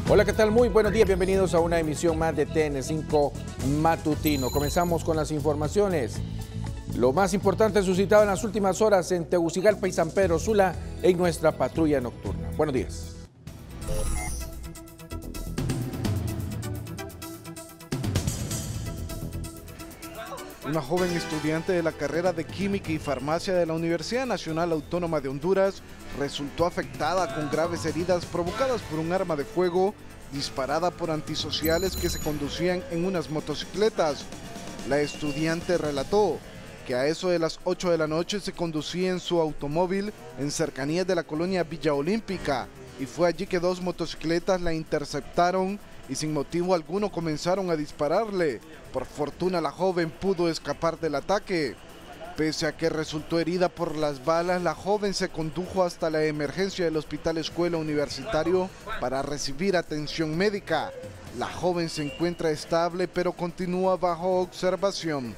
Hola, ¿qué tal? Muy buenos días, bienvenidos a una emisión más de TN5 Matutino. Comenzamos con las informaciones. Lo más importante suscitado en las últimas horas en Tegucigalpa y San Pedro Sula en nuestra patrulla nocturna. Buenos días. Una joven estudiante de la carrera de Química y Farmacia de la Universidad Nacional Autónoma de Honduras resultó afectada con graves heridas provocadas por un arma de fuego disparada por antisociales que se conducían en unas motocicletas. La estudiante relató que a eso de las 8 de la noche se conducía en su automóvil en cercanías de la colonia Villa Olímpica y fue allí que dos motocicletas la interceptaron y sin motivo alguno comenzaron a dispararle. Por fortuna la joven pudo escapar del ataque. Pese a que resultó herida por las balas, la joven se condujo hasta la emergencia del Hospital Escuela Universitario para recibir atención médica. La joven se encuentra estable pero continúa bajo observación.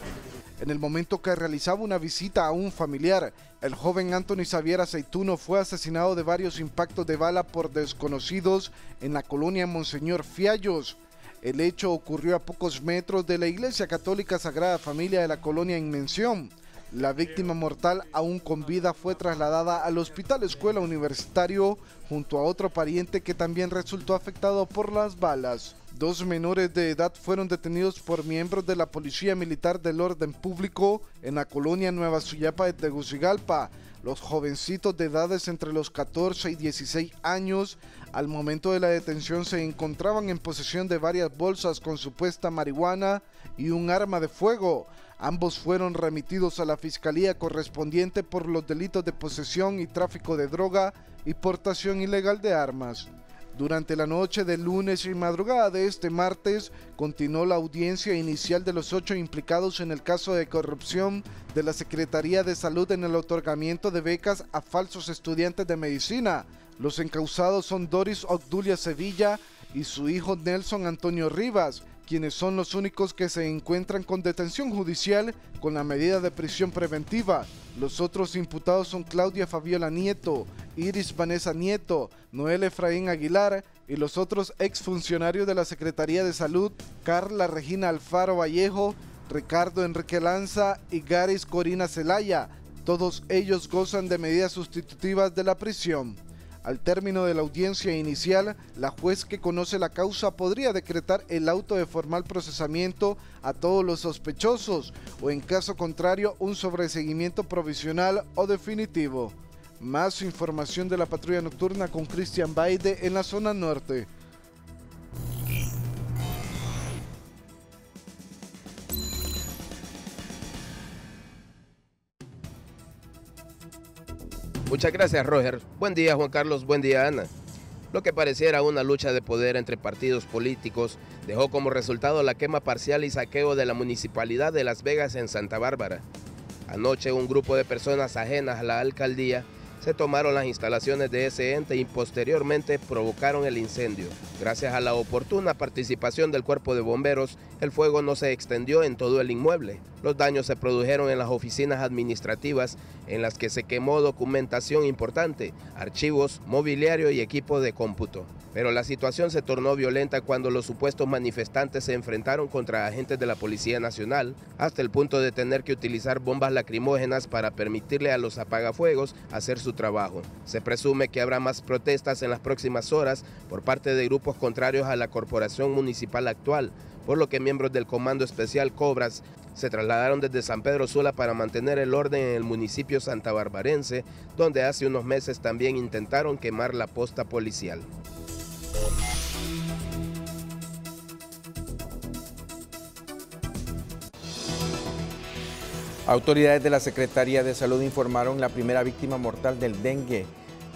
En el momento que realizaba una visita a un familiar, el joven Anthony Xavier Aceituno fue asesinado de varios impactos de bala por desconocidos en la colonia Monseñor Fiallos. El hecho ocurrió a pocos metros de la Iglesia Católica Sagrada Familia de la colonia en mención. La víctima mortal, aún con vida, fue trasladada al Hospital Escuela Universitario junto a otro pariente que también resultó afectado por las balas. Dos menores de edad fueron detenidos por miembros de la Policía Militar del Orden Público en la colonia Nueva Suyapa de Tegucigalpa. Los jovencitos de edades entre los 14 y 16 años, al momento de la detención se encontraban en posesión de varias bolsas con supuesta marihuana y un arma de fuego. Ambos fueron remitidos a la fiscalía correspondiente por los delitos de posesión y tráfico de droga y portación ilegal de armas. Durante la noche del lunes y madrugada de este martes, continuó la audiencia inicial de los 8 implicados en el caso de corrupción de la Secretaría de Salud en el otorgamiento de becas a falsos estudiantes de medicina. Los encausados son Doris Obdulia Sevilla y su hijo Nelson Antonio Rivas, quienes son los únicos que se encuentran con detención judicial con la medida de prisión preventiva. Los otros imputados son Claudia Fabiola Nieto, Iris Vanessa Nieto, Noel Efraín Aguilar y los otros exfuncionarios de la Secretaría de Salud, Carla Regina Alfaro Vallejo, Ricardo Enrique Lanza y Garis Corina Zelaya. Todos ellos gozan de medidas sustitutivas de la prisión. Al término de la audiencia inicial, la juez que conoce la causa podría decretar el auto de formal procesamiento a todos los sospechosos o en caso contrario un sobreseguimiento provisional o definitivo. Más información de la patrulla nocturna con Cristian Baide en la zona norte. Muchas gracias, Roger. Buen día, Juan Carlos. Buen día, Ana. Lo que pareciera una lucha de poder entre partidos políticos dejó como resultado la quema parcial y saqueo de la Municipalidad de Las Vegas en Santa Bárbara. Anoche un grupo de personas ajenas a la alcaldía se tomaron las instalaciones de ese ente y posteriormente provocaron el incendio. Gracias a la oportuna participación del cuerpo de bomberos, el fuego no se extendió en todo el inmueble. Los daños se produjeron en las oficinas administrativas en las que se quemó documentación importante, archivos, mobiliario y equipo de cómputo. Pero la situación se tornó violenta cuando los supuestos manifestantes se enfrentaron contra agentes de la Policía Nacional, hasta el punto de tener que utilizar bombas lacrimógenas para permitirle a los apagafuegos hacer su trabajo. Se presume que habrá más protestas en las próximas horas por parte de grupos contrarios a la corporación municipal actual, por lo que miembros del Comando Especial Cobras se trasladaron desde San Pedro Sula para mantener el orden en el municipio santabarbarense, donde hace unos meses también intentaron quemar la posta policial. Autoridades de la Secretaría de Salud informaron la primera víctima mortal del dengue.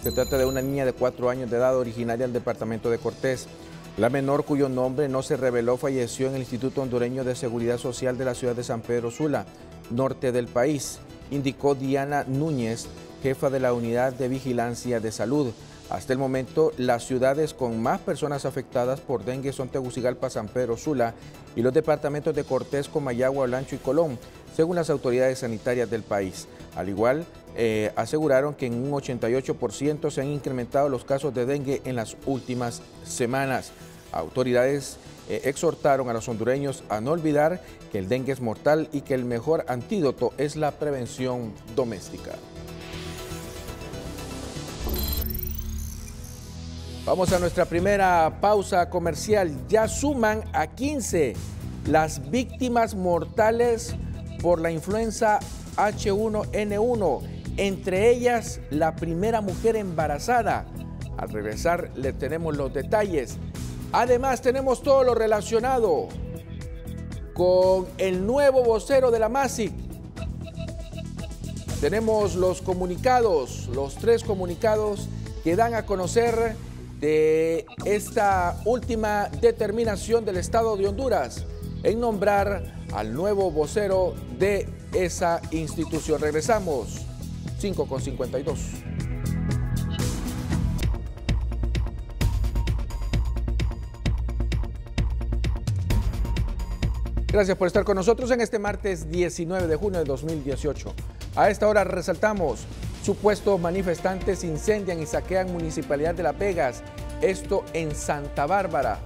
Se trata de una niña de 4 años de edad originaria del departamento de Cortés. La menor, cuyo nombre no se reveló, falleció en el Instituto Hondureño de Seguridad Social de la ciudad de San Pedro Sula, norte del país, indicó Diana Núñez, jefa de la Unidad de Vigilancia de Salud. Hasta el momento, las ciudades con más personas afectadas por dengue son Tegucigalpa, San Pedro Sula y los departamentos de Cortés, Comayagua, Olancho y Colón, según las autoridades sanitarias del país. Al igual aseguraron que en un 88% se han incrementado los casos de dengue en las últimas semanas. Autoridades exhortaron a los hondureños a no olvidar que el dengue es mortal y que el mejor antídoto es la prevención doméstica. Vamos a nuestra primera pausa comercial. Ya suman a 15 las víctimas mortales por la influenza H1N1, entre ellas la primera mujer embarazada. Al regresar le tenemos los detalles. Además tenemos todo lo relacionado con el nuevo vocero de la MASIC. Tenemos los comunicados, los 3 comunicados que dan a conocer de esta última determinación del Estado de Honduras en nombrar al nuevo vocero de esa institución. Regresamos, 5:52. Gracias por estar con nosotros en este martes 19 de junio de 2018. A esta hora resaltamos: supuestos manifestantes incendian y saquean Municipalidad de Las Vegas, esto en Santa Bárbara.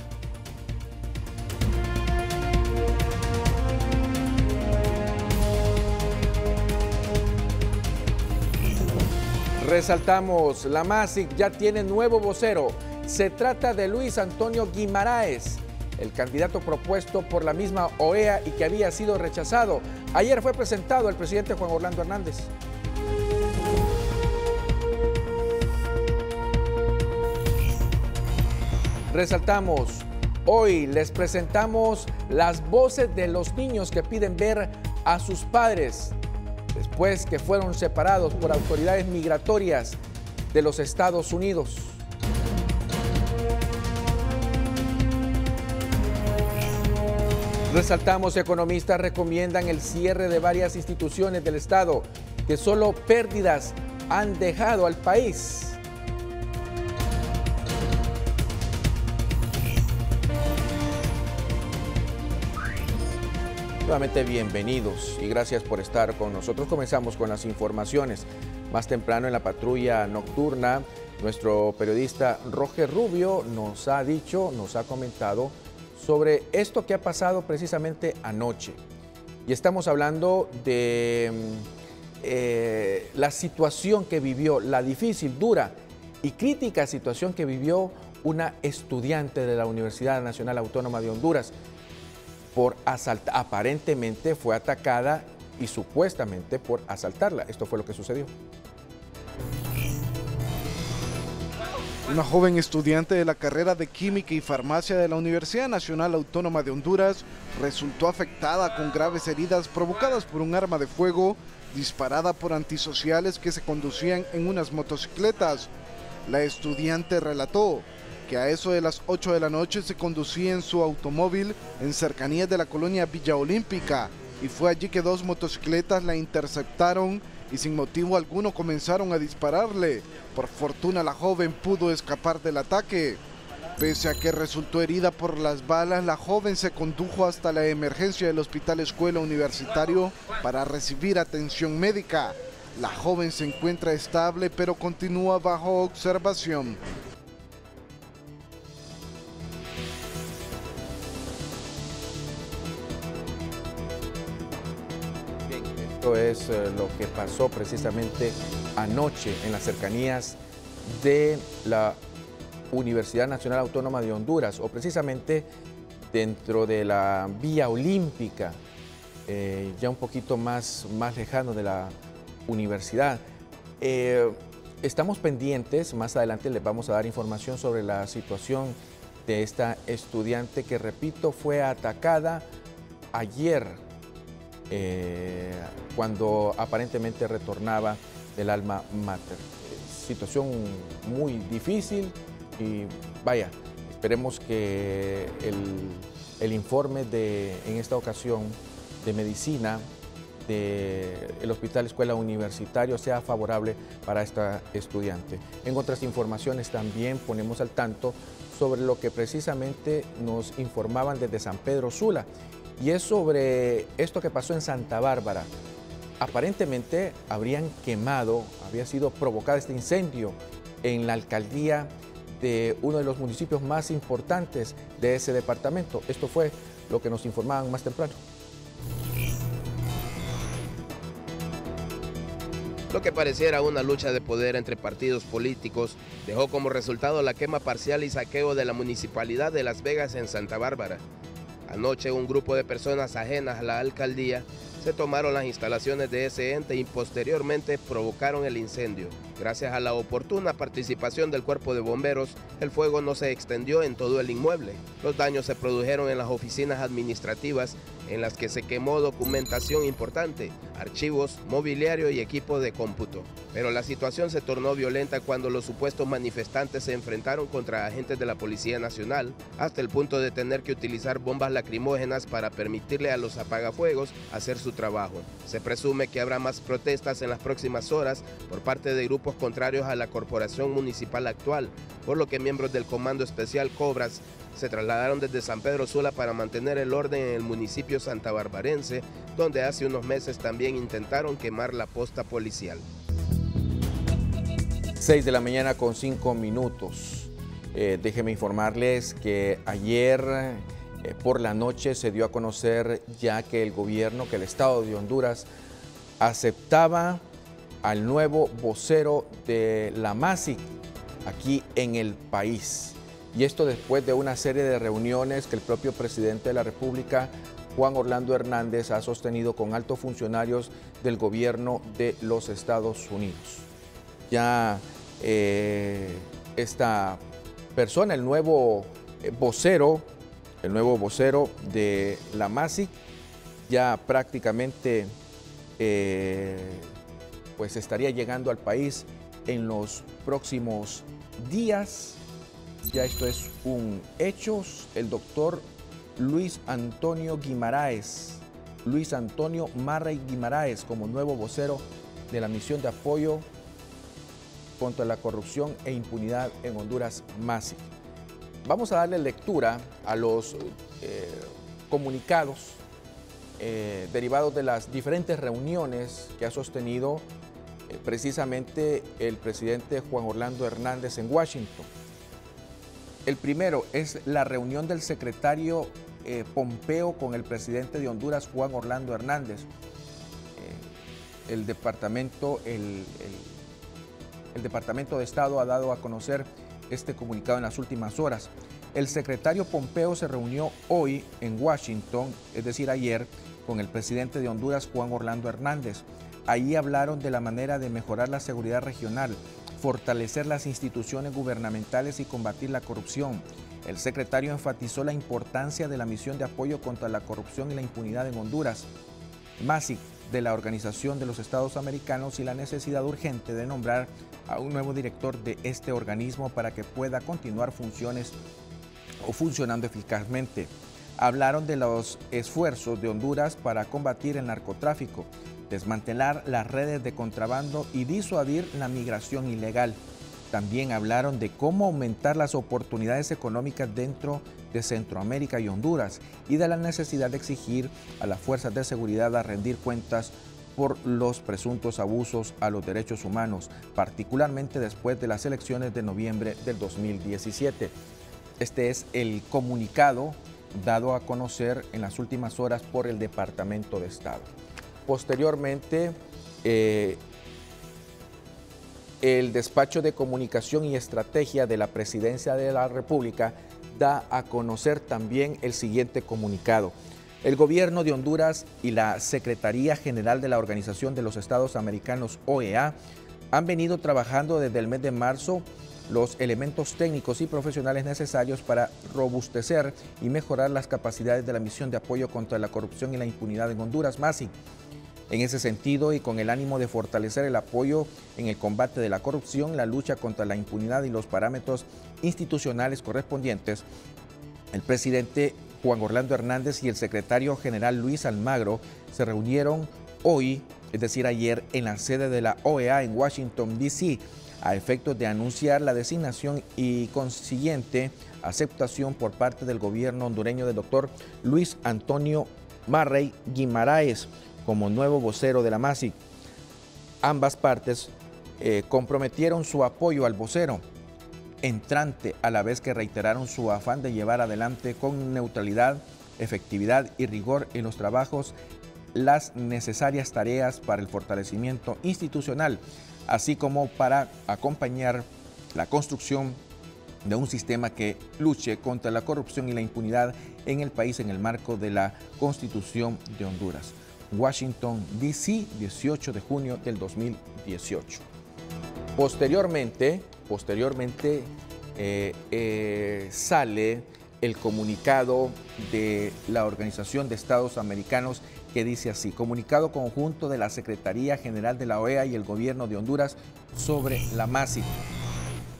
Resaltamos, la MASIC ya tiene nuevo vocero. Se trata de Luis Antonio Guimaraes, el candidato propuesto por la misma OEA y que había sido rechazado. Ayer fue presentado el presidente Juan Orlando Hernández. Resaltamos, hoy les presentamos las voces de los niños que piden ver a sus padres después que fueron separados por autoridades migratorias de los Estados Unidos. Resaltamos, economistas recomiendan el cierre de varias instituciones del Estado que solo pérdidas han dejado al país. Nuevamente bienvenidos y gracias por estar con nosotros. Comenzamos con las informaciones. Más temprano en la patrulla nocturna, nuestro periodista Roger Rubio nos ha comentado sobre esto que ha pasado precisamente anoche. Y estamos hablando de la situación que vivió, la difícil, dura y crítica situación que vivió una estudiante de la Universidad Nacional Autónoma de Honduras. Aparentemente fue atacada y supuestamente por asaltarla. Esto fue lo que sucedió. Una joven estudiante de la carrera de Química y Farmacia de la Universidad Nacional Autónoma de Honduras resultó afectada con graves heridas provocadas por un arma de fuego disparada por antisociales que se conducían en unas motocicletas. La estudiante relató que a eso de las 8 de la noche se conducía en su automóvil en cercanías de la colonia Villa Olímpica y fue allí que 2 motocicletas la interceptaron y sin motivo alguno comenzaron a dispararle. Por fortuna la joven pudo escapar del ataque. Pese a que resultó herida por las balas, la joven se condujo hasta la emergencia del Hospital Escuela Universitario para recibir atención médica. La joven se encuentra estable pero continúa bajo observación. Esto es lo que pasó precisamente anoche en las cercanías de la Universidad Nacional Autónoma de Honduras, o precisamente dentro de la Vía Olímpica, ya un poquito más lejano de la universidad. Estamos pendientes, más adelante les vamos a dar información sobre la situación de esta estudiante que, repito, fue atacada ayer cuando aparentemente retornaba del alma mater. Situación muy difícil y vaya, esperemos que el informe en esta ocasión de medicina del Hospital Escuela Universitario sea favorable para esta estudiante. En otras informaciones también ponemos al tanto sobre lo que precisamente nos informaban desde San Pedro Sula, y es sobre esto que pasó en Santa Bárbara. aparentemente habría sido provocado este incendio en la alcaldía de uno de los municipios más importantes de ese departamento. Esto fue lo que nos informaban más temprano. Lo que pareciera una lucha de poder entre partidos políticos dejó como resultado la quema parcial y saqueo de la municipalidad de Las Vegas en Santa Bárbara. Anoche un grupo de personas ajenas a la alcaldía se tomaron las instalaciones de ese ente y posteriormente provocaron el incendio. Gracias a la oportuna participación del cuerpo de bomberos, el fuego no se extendió en todo el inmueble. Los daños se produjeron en las oficinas administrativas, en las que se quemó documentación importante, archivos, mobiliario y equipo de cómputo. Pero la situación se tornó violenta cuando los supuestos manifestantes se enfrentaron contra agentes de la Policía Nacional, hasta el punto de tener que utilizar bombas lacrimógenas para permitirle a los apagafuegos hacer su trabajo. Se presume que habrá más protestas en las próximas horas por parte de grupos contrarios a la corporación municipal actual, por lo que miembros del Comando Especial Cobras se trasladaron desde San Pedro Sula para mantener el orden en el municipio santabarbarense, donde hace unos meses también intentaron quemar la posta policial. 6 de la mañana con 5 minutos. Déjenme informarles que ayer por la noche se dio a conocer ya que el Estado de Honduras aceptaba al nuevo vocero de la MASIC aquí en el país. Y esto después de una serie de reuniones que el propio presidente de la República, Juan Orlando Hernández, ha sostenido con altos funcionarios del gobierno de los Estados Unidos. Ya esta persona, el nuevo vocero de la MASIC, ya prácticamente pues estaría llegando al país en los próximos días. Ya esto es un hecho. El doctor Luis Antonio Marray Guimaraes, como nuevo vocero de la misión de apoyo contra la corrupción e impunidad en Honduras, MASIC. Vamos a darle lectura a los comunicados derivados de las diferentes reuniones que ha sostenido precisamente el presidente Juan Orlando Hernández en Washington. El primero es la reunión del secretario Pompeo con el presidente de Honduras, Juan Orlando Hernández. El Departamento de Estado ha dado a conocer este comunicado en las últimas horas. El secretario Pompeo se reunió hoy en Washington, es decir, ayer, con el presidente de Honduras, Juan Orlando Hernández. Allí hablaron de la manera de mejorar la seguridad regional, fortalecer las instituciones gubernamentales y combatir la corrupción. El secretario enfatizó la importancia de la misión de apoyo contra la corrupción y la impunidad en Honduras, MASIC, de la Organización de los Estados Americanos, y la necesidad urgente de nombrar a un nuevo director de este organismo para que pueda continuar funcionando eficazmente. Hablaron de los esfuerzos de Honduras para combatir el narcotráfico, desmantelar las redes de contrabando y disuadir la migración ilegal. También hablaron de cómo aumentar las oportunidades económicas dentro de Centroamérica y Honduras y de la necesidad de exigir a las fuerzas de seguridad a rendir cuentas por los presuntos abusos a los derechos humanos, particularmente después de las elecciones de noviembre del 2017. Este es el comunicado dado a conocer en las últimas horas por el Departamento de Estado. Posteriormente, el Despacho de Comunicación y Estrategia de la Presidencia de la República da a conocer también el siguiente comunicado. El Gobierno de Honduras y la Secretaría General de la Organización de los Estados Americanos, OEA, han venido trabajando desde el mes de marzo los elementos técnicos y profesionales necesarios para robustecer y mejorar las capacidades de la misión de apoyo contra la corrupción y la impunidad en Honduras, MASIC. En ese sentido, y con el ánimo de fortalecer el apoyo en el combate de la corrupción, la lucha contra la impunidad y los parámetros institucionales correspondientes, el presidente Juan Orlando Hernández y el secretario general Luis Almagro se reunieron hoy, es decir, ayer, en la sede de la OEA en Washington, D.C., a efectos de anunciar la designación y consiguiente aceptación por parte del gobierno hondureño del doctor Luis Antonio Marray Guimaraes como nuevo vocero de la MASIC. Ambas partes comprometieron su apoyo al vocero entrante, a la vez que reiteraron su afán de llevar adelante con neutralidad, efectividad y rigor en los trabajos las necesarias tareas para el fortalecimiento institucional, así como para acompañar la construcción de un sistema que luche contra la corrupción y la impunidad en el país en el marco de la Constitución de Honduras. Washington, D.C., 18 de junio del 2018. Posteriormente sale el comunicado de la Organización de Estados Americanos que dice así: comunicado conjunto de la Secretaría General de la OEA y el Gobierno de Honduras sobre la MASIC.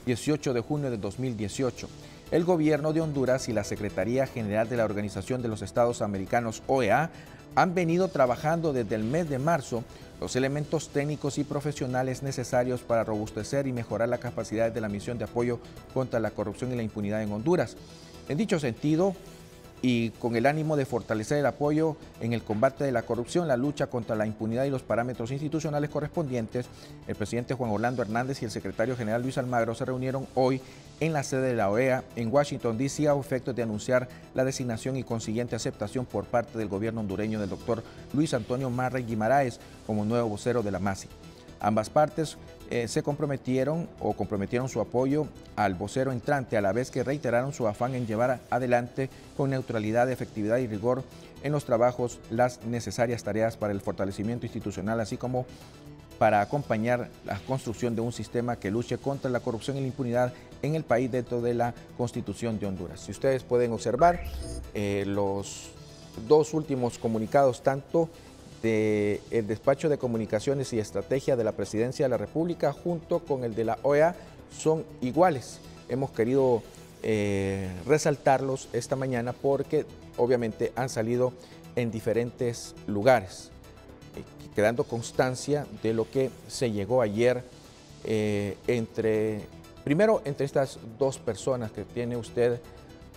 18 de junio de 2018. El Gobierno de Honduras y la Secretaría General de la Organización de los Estados Americanos, OEA, han venido trabajando desde el mes de marzo los elementos técnicos y profesionales necesarios para robustecer y mejorar la capacidad de la misión de apoyo contra la corrupción y la impunidad en Honduras. En dicho sentido, y con el ánimo de fortalecer el apoyo en el combate de la corrupción, la lucha contra la impunidad y los parámetros institucionales correspondientes, el presidente Juan Orlando Hernández y el secretario general Luis Almagro se reunieron hoy en la sede de la OEA en Washington, D.C., a efectos de anunciar la designación y consiguiente aceptación por parte del gobierno hondureño del doctor Luis Antonio Marray Guimaraes como nuevo vocero de la MASIC. Ambas partes comprometieron su apoyo al vocero entrante, a la vez que reiteraron su afán en llevar adelante con neutralidad, efectividad y rigor en los trabajos las necesarias tareas para el fortalecimiento institucional, así como para acompañar la construcción de un sistema que luche contra la corrupción y la impunidad en el país dentro de la Constitución de Honduras. Si ustedes pueden observar, los dos últimos comunicados, tanto del Despacho de Comunicaciones y Estrategia de la Presidencia de la República junto con el de la OEA, son iguales. Hemos querido resaltarlos esta mañana porque obviamente han salido en diferentes lugares, quedando constancia de lo que se llegó ayer entre estas dos personas que tiene usted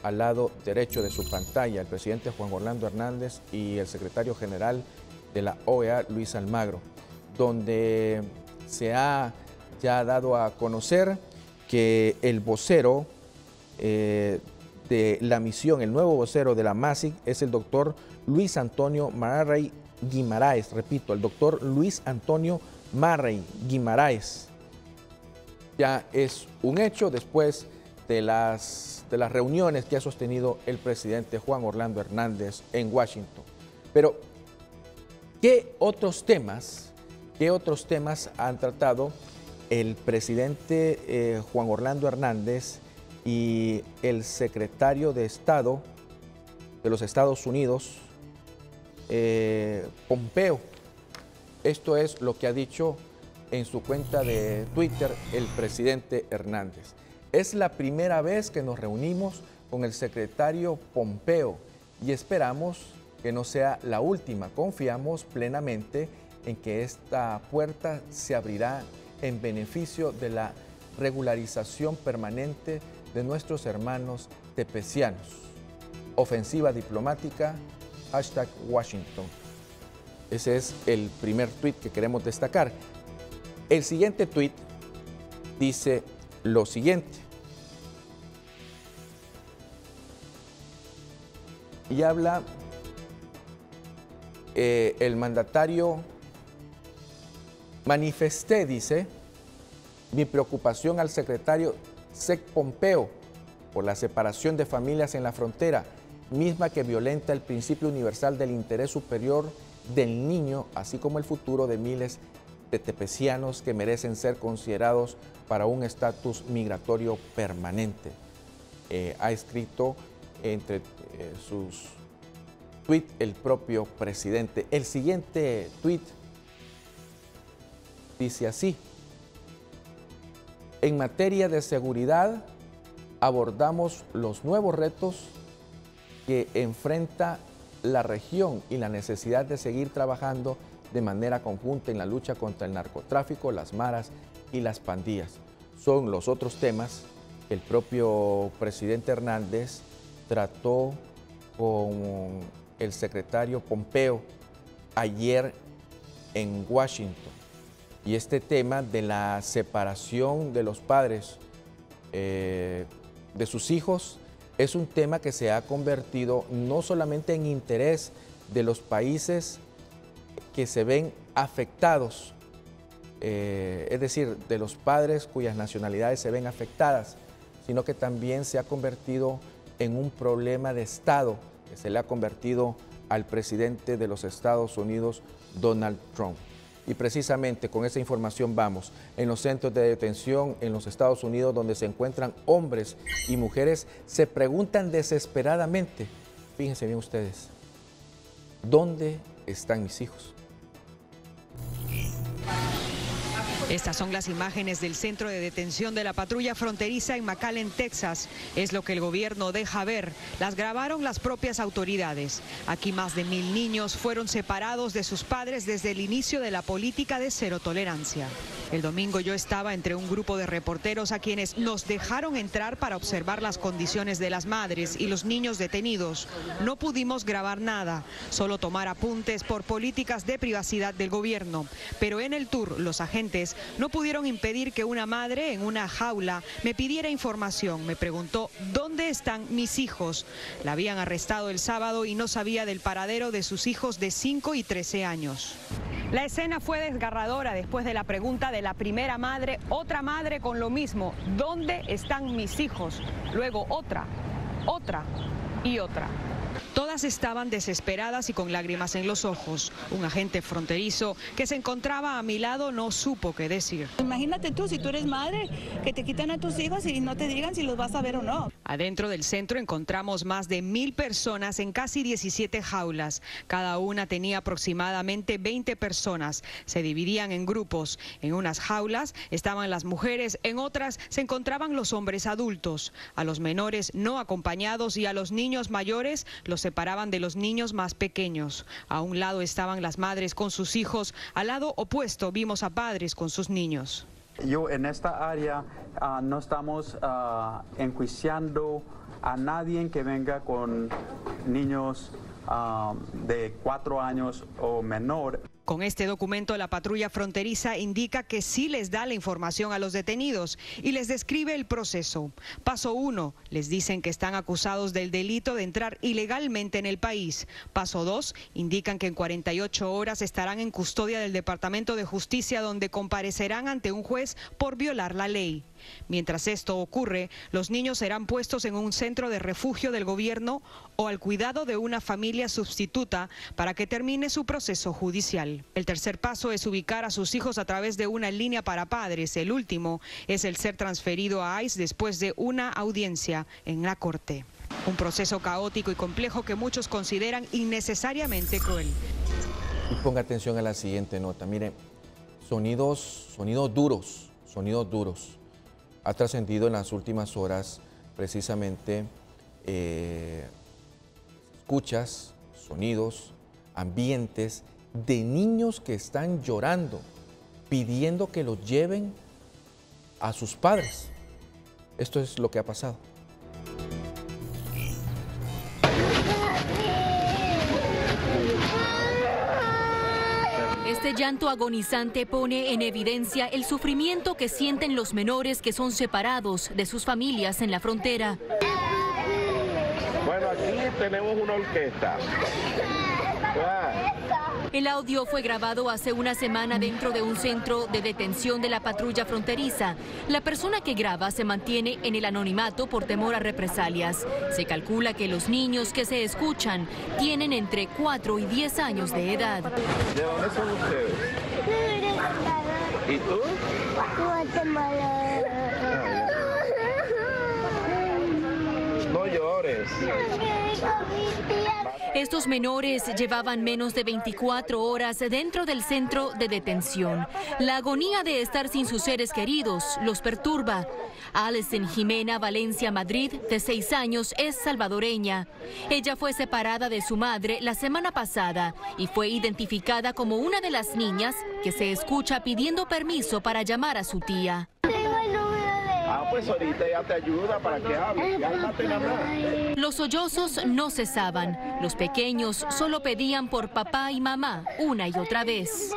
al lado derecho de su pantalla, el presidente Juan Orlando Hernández y el secretario general de la OEA, Luis Almagro, donde se ha ya dado a conocer que el vocero de la misión, el nuevo vocero de la MASIC, es el doctor Luis Antonio Marray Guimaraes. Repito, el doctor Luis Antonio Marray Guimaraes. Ya es un hecho después de las reuniones que ha sostenido el presidente Juan Orlando Hernández en Washington. Pero ¿qué otros temas han tratado el presidente Juan Orlando Hernández y el secretario de Estado de los Estados Unidos, Pompeo? Esto es lo que ha dicho en su cuenta de Twitter el presidente Hernández. Es la primera vez que nos reunimos con el secretario Pompeo y esperamos que no sea la última. Confiamos plenamente en que esta puerta se abrirá en beneficio de la regularización permanente de nuestros hermanos tepecianos. Ofensiva diplomática, #Washington. Ese es el primer tuit que queremos destacar. El siguiente tuit dice lo siguiente. Y habla el mandatario: manifesté, dice, mi preocupación al secretario Pompeo por la separación de familias en la frontera, misma que violenta el principio universal del interés superior del niño, así como el futuro de miles de tepecianos que merecen ser considerados para un estatus migratorio permanente. Ha escrito entre sus tweets el propio presidente. El siguiente tweet dice así: en materia de seguridad abordamos los nuevos retos que enfrenta la región y la necesidad de seguir trabajando de manera conjunta en la lucha contra el narcotráfico, las maras y las pandillas. Son los otros temas que el propio presidente Hernández trató con el secretario Pompeo ayer en Washington. Y este tema de la separación de los padres de sus hijos es un tema que se ha convertido no solamente en interés de los países que se ven afectados, es decir, de los padres cuyas nacionalidades se ven afectadas, sino que también se ha convertido en un problema de Estado que se le ha convertido al presidente de los Estados Unidos, Donald Trump. Y precisamente con esa información vamos. En los centros de detención en los Estados Unidos, donde se encuentran hombres y mujeres, se preguntan desesperadamente, fíjense bien ustedes, ¿dónde están mis hijos? Estas son las imágenes del centro de detención de la patrulla fronteriza en McAllen, Texas. Es lo que el gobierno deja ver. Las grabaron las propias autoridades. Aquí más de 1000 niños fueron separados de sus padres desde el inicio de la política de cero tolerancia. El domingo yo estaba entre un grupo de reporteros a quienes nos dejaron entrar para observar las condiciones de las madres y los niños detenidos. No pudimos grabar nada, solo tomar apuntes por políticas de privacidad del gobierno. Pero en el tour, los agentes no pudieron impedir que una madre en una jaula me pidiera información. Me preguntó, ¿dónde están mis hijos? La habían arrestado el sábado y no sabía del paradero de sus hijos de 5 y 13 años. La escena fue desgarradora después de la pregunta de la primera madre, otra madre con lo mismo, ¿dónde están mis hijos? Luego otra y otra. Todas estaban desesperadas y con lágrimas en los ojos. Un agente fronterizo que se encontraba a mi lado no supo qué decir. Imagínate tú, si tú eres madre, que te quitan a tus hijos y no te digan si los vas a ver o no. Adentro del centro encontramos más de 1000 personas en casi 17 jaulas. Cada una tenía aproximadamente 20 personas. Se dividían en grupos. En unas jaulas estaban las mujeres, en otras se encontraban los hombres adultos. A los menores no acompañados y a los niños mayores los separaban de los niños más pequeños. A un lado estaban las madres con sus hijos, al lado opuesto vimos a padres con sus niños. Yo en esta área no estamos enjuiciando a nadie que venga con niños de 4 años o menor. Con este documento, la patrulla fronteriza indica que sí les da la información a los detenidos y les describe el proceso. Paso 1, les dicen que están acusados del delito de entrar ilegalmente en el país. Paso 2, indican que en 48 horas estarán en custodia del Departamento de Justicia, donde comparecerán ante un juez por violar la ley. Mientras esto ocurre, los niños serán puestos en un centro de refugio del gobierno o al cuidado de una familia sustituta para que termine su proceso judicial. El tercer paso es ubicar a sus hijos a través de una línea para padres. El último es el ser transferido a ICE después de una audiencia en la corte. Un proceso caótico y complejo que muchos consideran innecesariamente cruel. Y ponga atención a la siguiente nota. Mire, sonidos duros. Ha trascendido en las últimas horas precisamente escuchas, sonidos, ambientes de niños que están llorando, pidiendo que los lleven a sus padres. Esto es lo que ha pasado. Este llanto agonizante pone en evidencia el sufrimiento que sienten los menores que son separados de sus familias en la frontera. Bueno, aquí tenemos una orquesta. El audio fue grabado hace una semana dentro de un centro de detención de la patrulla fronteriza. La persona que graba se mantiene en el anonimato por temor a represalias. Se calcula que los niños que se escuchan tienen entre 4 y 10 años de edad. ¿De dónde son ustedes? ¿Y tú? Guatemala. No llores. Estos menores llevaban menos de 24 horas dentro del centro de detención. La agonía de estar sin sus seres queridos los perturba. Alison Jimena Valencia Madrid, de 6 años, es salvadoreña. Ella fue separada de su madre la semana pasada y fue identificada como una de las niñas que se escucha pidiendo permiso para llamar a su tía. Pues pues ahorita ya te ayuda para que hables, ya no te hablar. Los sollozos no cesaban. Los pequeños solo pedían por papá y mamá una y otra vez.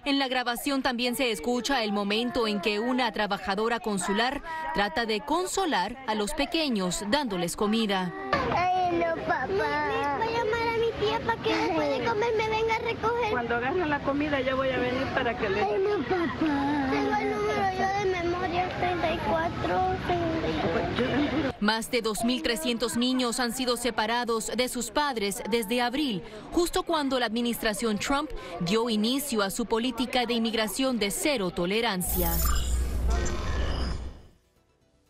En la grabación también se escucha el momento en que una trabajadora consular trata de consolar a los pequeños dándoles comida. Ay, no, papá. Voy a llamar a mi tía para que después de comer me venga a recoger. Cuando agarren la comida yo voy a venir para que le... Ay, no, papá. Tengo el número yo de memoria, 34. Más de 2.300 niños han sido separados de sus padres desde abril, justo cuando la administración Trump dio inicio a su política de inmigración de cero tolerancia.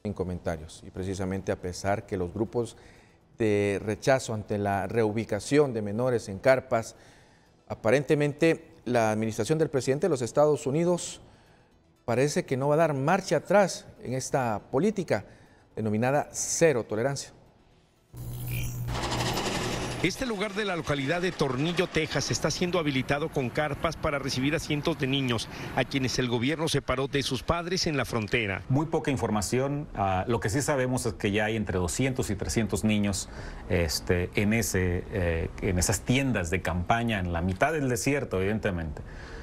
En comentarios, y precisamente a pesar que los grupos de rechazo ante la reubicación de menores en carpas, aparentemente la administración del presidente de los Estados Unidos parece que no va a dar marcha atrás en esta política denominada cero tolerancia. Este lugar de la localidad de Tornillo, Texas, está siendo habilitado con carpas para recibir a cientos de niños a quienes el gobierno separó de sus padres en la frontera. Muy poca información. Lo que sí sabemos es que ya hay entre 200 y 300 niños en esas tiendas de campaña en la mitad del desierto, evidentemente.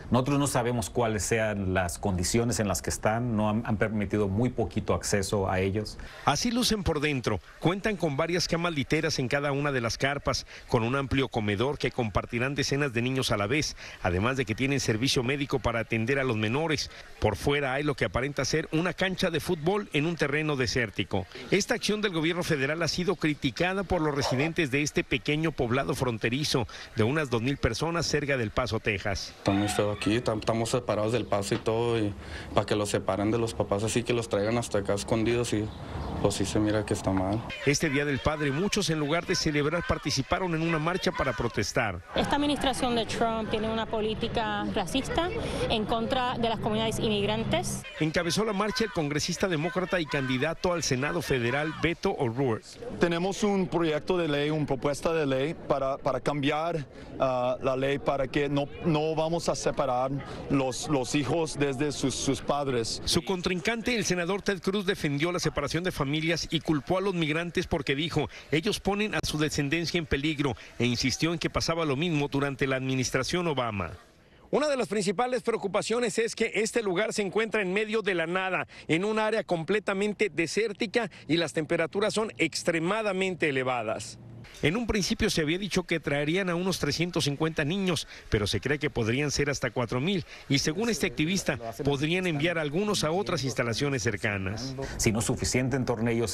Nosotros no sabemos cuáles sean las condiciones en las que están, no han permitido muy poquito acceso a ellos. Así lucen por dentro, cuentan con varias camas literas en cada una de las carpas, con un amplio comedor que compartirán decenas de niños a la vez, además de que tienen servicio médico para atender a los menores. Por fuera hay lo que aparenta ser una cancha de fútbol en un terreno desértico. Esta acción del gobierno federal ha sido criticada por los residentes de este pequeño poblado fronterizo de unas 2,000 personas cerca del Paso, Texas. Aquí estamos separados del Paso y todo, y para que los separen de los papás, así que los traigan hasta acá escondidos, y pues sí se mira que está mal. Este Día del Padre, muchos en lugar de celebrar participaron en una marcha para protestar. Esta administración de Trump tiene una política racista en contra de las comunidades inmigrantes. Encabezó la marcha el congresista demócrata y candidato al Senado federal Beto O'Rourke. Tenemos un proyecto de ley, una propuesta de ley para cambiar la ley para que no vamos a separar los hijos desde sus padres. Su contrincante, el senador Ted Cruz, defendió la separación de familias y culpó a los migrantes porque dijo, ellos ponen a su descendencia en peligro, e insistió en que pasaba lo mismo durante la administración Obama. Una de las principales preocupaciones es que este lugar se encuentra en medio de la nada, en un área completamente desértica, y las temperaturas son extremadamente elevadas. En un principio se había dicho que traerían a unos 350 niños, pero se cree que podrían ser hasta 4,000, y según este activista, podrían enviar algunos a otras instalaciones cercanas. Si no es suficiente en Tornillo,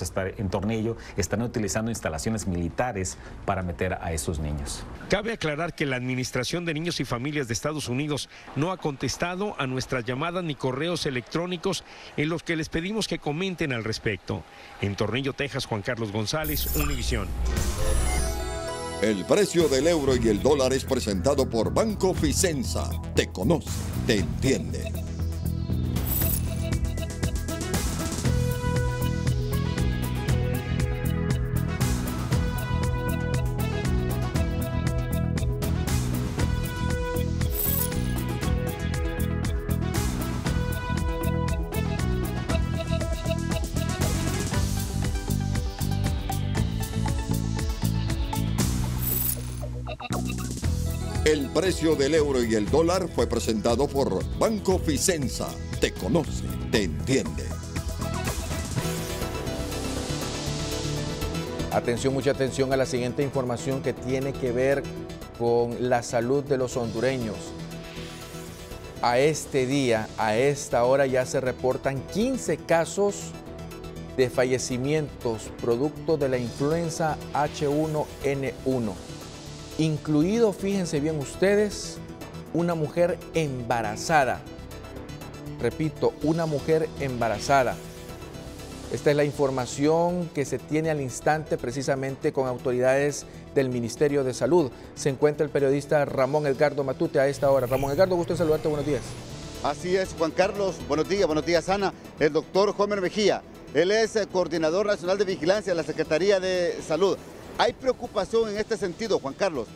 están utilizando instalaciones militares para meter a esos niños. Cabe aclarar que la Administración de Niños y Familias de Estados Unidos no ha contestado a nuestras llamadas ni correos electrónicos en los que les pedimos que comenten al respecto. En Tornillo, Texas, Juan Carlos González, Univisión. El precio del euro y el dólar es presentado por Banco Ficenza. Te conoce, te entiende. El precio del euro y el dólar fue presentado por Banco Ficenza. Te conoce, te entiende. Atención, mucha atención a la siguiente información que tiene que ver con la salud de los hondureños. A este día, a esta hora, ya se reportan 15 casos de fallecimientos producto de la influenza H1N1. Incluido, fíjense bien ustedes, una mujer embarazada. Repito, una mujer embarazada. Esta es la información que se tiene al instante precisamente con autoridades del Ministerio de Salud. Se encuentra el periodista Ramón Edgardo Matute a esta hora. Ramón Edgardo, gusto en saludarte, buenos días. Así es, Juan Carlos, buenos días, Ana. El doctor Homer Mejía, él es coordinador nacional de vigilancia de la Secretaría de Salud. ¿Hay preocupación en este sentido, Juan Carlos?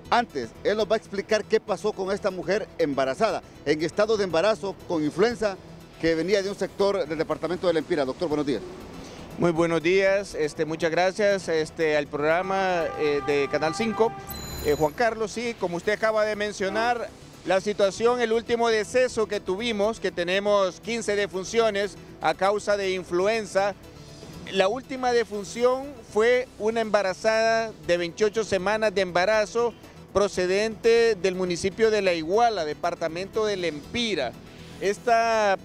Antes, él nos va a explicar qué pasó con esta mujer embarazada, en estado de embarazo con influenza, que venía de un sector del departamento de La Empira. Doctor, buenos días. Muy buenos días, muchas gracias al programa de Canal 5. Juan Carlos, sí, como usted acaba de mencionar, la situación, el último deceso que tuvimos, que tenemos 15 defunciones a causa de influenza. La última defunción fue una embarazada de 28 semanas de embarazo procedente del municipio de La Iguala, departamento de La Empira. Esta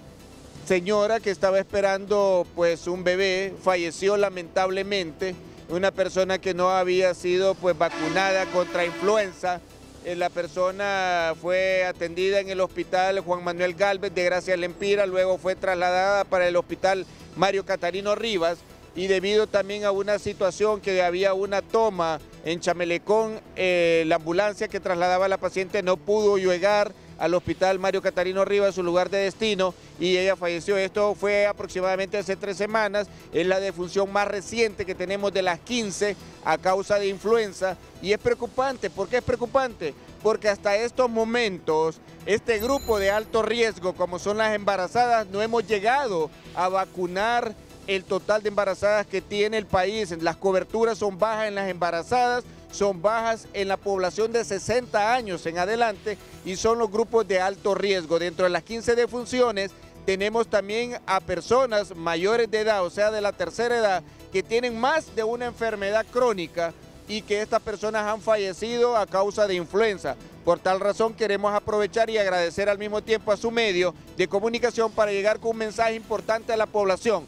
señora que estaba esperando pues un bebé falleció lamentablemente, una persona que no había sido pues vacunada contra influenza. La persona fue atendida en el hospital Juan Manuel Gálvez de Gracia La Empira, luego fue trasladada para el hospital Mario Catarino Rivas, y debido también a una situación que había una toma en Chamelecón, la ambulancia que trasladaba a la paciente no pudo llegar al hospital Mario Catarino Rivas, su lugar de destino, y ella falleció. Esto fue aproximadamente hace 3 semanas, es la defunción más reciente que tenemos de las 15 a causa de influenza, y es preocupante. ¿Por qué es preocupante? Porque hasta estos momentos, este grupo de alto riesgo, como son las embarazadas, no hemos llegado a vacunar el total de embarazadas que tiene el país. Las coberturas son bajas en las embarazadas, son bajas en la población de 60 años en adelante, y son los grupos de alto riesgo. Dentro de las 15 defunciones tenemos también a personas mayores de edad, o sea, de la tercera edad, que tienen más de una enfermedad crónica y que estas personas han fallecido a causa de influenza. Por tal razón queremos aprovechar y agradecer al mismo tiempo a su medio de comunicación para llegar con un mensaje importante a la población.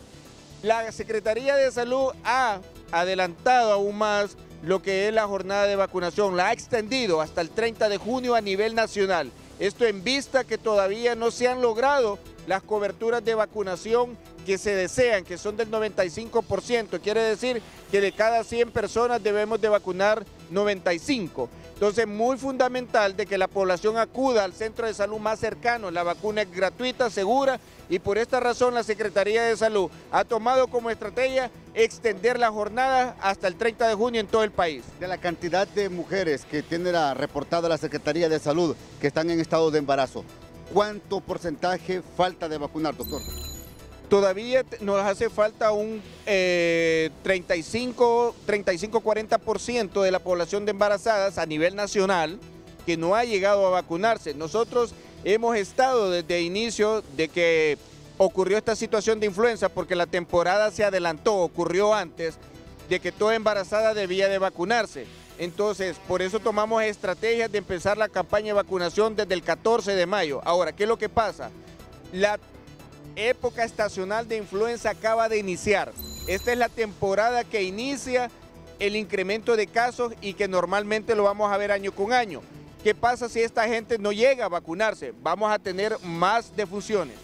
La Secretaría de Salud ha adelantado aún más lo que es la jornada de vacunación, la ha extendido hasta el 30 de junio a nivel nacional. Esto en vista que todavía no se han logrado las coberturas de vacunación que se desean, que son del 95%. Quiere decir que de cada 100 personas debemos de vacunar 95. Entonces, muy fundamental de que la población acuda al centro de salud más cercano. La vacuna es gratuita, segura, y por esta razón la Secretaría de Salud ha tomado como estrategia extender la jornada hasta el 30 de junio en todo el país. De la cantidad de mujeres que tiene reportada la Secretaría de Salud que están en estado de embarazo, ¿cuánto porcentaje falta de vacunar, doctor? Todavía nos hace falta un 35-40% de la población de embarazadas a nivel nacional que no ha llegado a vacunarse. Nosotros hemos estado desde el inicio de que ocurrió esta situación de influenza, porque la temporada se adelantó, ocurrió antes de que toda embarazada debía de vacunarse. Entonces, por eso tomamos estrategias de empezar la campaña de vacunación desde el 14 de mayo. Ahora, ¿qué es lo que pasa? La época estacional de influenza acaba de iniciar. Esta es la temporada que inicia el incremento de casos y que normalmente lo vamos a ver año con año. ¿Qué pasa si esta gente no llega a vacunarse? Vamos a tener más defunciones.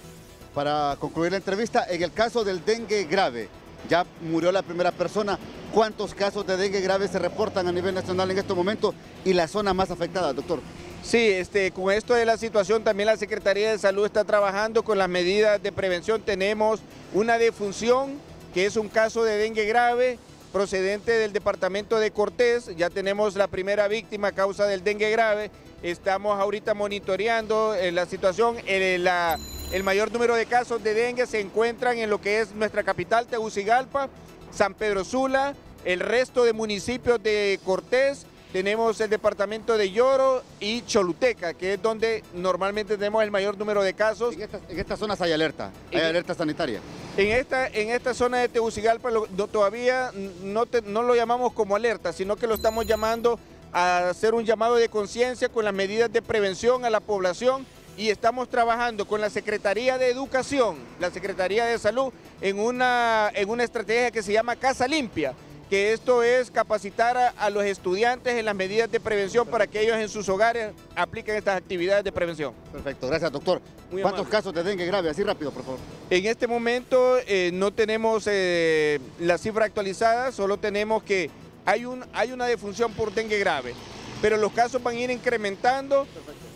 Para concluir la entrevista, en el caso del dengue grave, ya murió la primera persona. ¿Cuántos casos de dengue grave se reportan a nivel nacional en estos momentos y la zona más afectada, doctor? Sí, con esto de la situación también la Secretaría de Salud está trabajando con las medidas de prevención. Tenemos una defunción que es un caso de dengue grave procedente del departamento de Cortés. Ya tenemos la primera víctima a causa del dengue grave. Estamos ahorita monitoreando la situación. El mayor número de casos de dengue se encuentran en lo que es nuestra capital, Tegucigalpa, San Pedro Sula, el resto de municipios de Cortés. Tenemos el departamento de Lloro y Choluteca, que es donde normalmente tenemos el mayor número de casos. En estas zonas hay alerta, alerta sanitaria. En esta zona de Tegucigalpa todavía no lo llamamos como alerta, sino que lo estamos llamando a hacer un llamado de conciencia con las medidas de prevención a la población, y estamos trabajando con la Secretaría de Educación, la Secretaría de Salud, en una estrategia que se llama Casa Limpia, que esto es capacitar a los estudiantes en las medidas de prevención para que ellos en sus hogares apliquen estas actividades de prevención. Perfecto, gracias, doctor. ¿Cuántos casos de dengue grave? Así rápido, por favor. En este momento no tenemos la cifra actualizada, solo tenemos que hay una defunción por dengue grave, pero los casos van a ir incrementando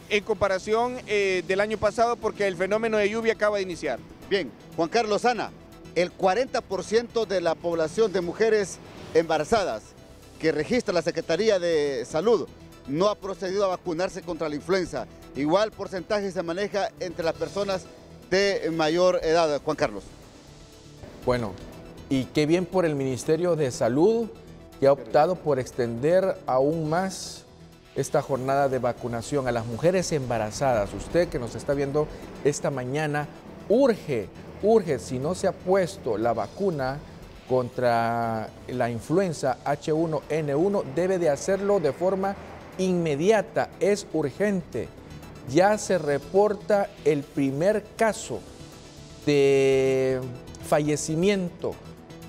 en comparación del año pasado, porque el fenómeno de lluvia acaba de iniciar. Bien, Juan Carlos, Ana, el 40% de la población de mujeres embarazadas que registra la Secretaría de Salud no ha procedido a vacunarse contra la influenza. Igual porcentaje se maneja entre las personas de mayor edad, Juan Carlos. Bueno, y qué bien por el Ministerio de Salud, que ha optado por extender aún más esta jornada de vacunación a las mujeres embarazadas. Usted que nos está viendo esta mañana, urge, si no se ha puesto la vacuna contra la influenza H1N1, debe de hacerlo de forma inmediata, es urgente. Ya se reporta el primer caso de fallecimiento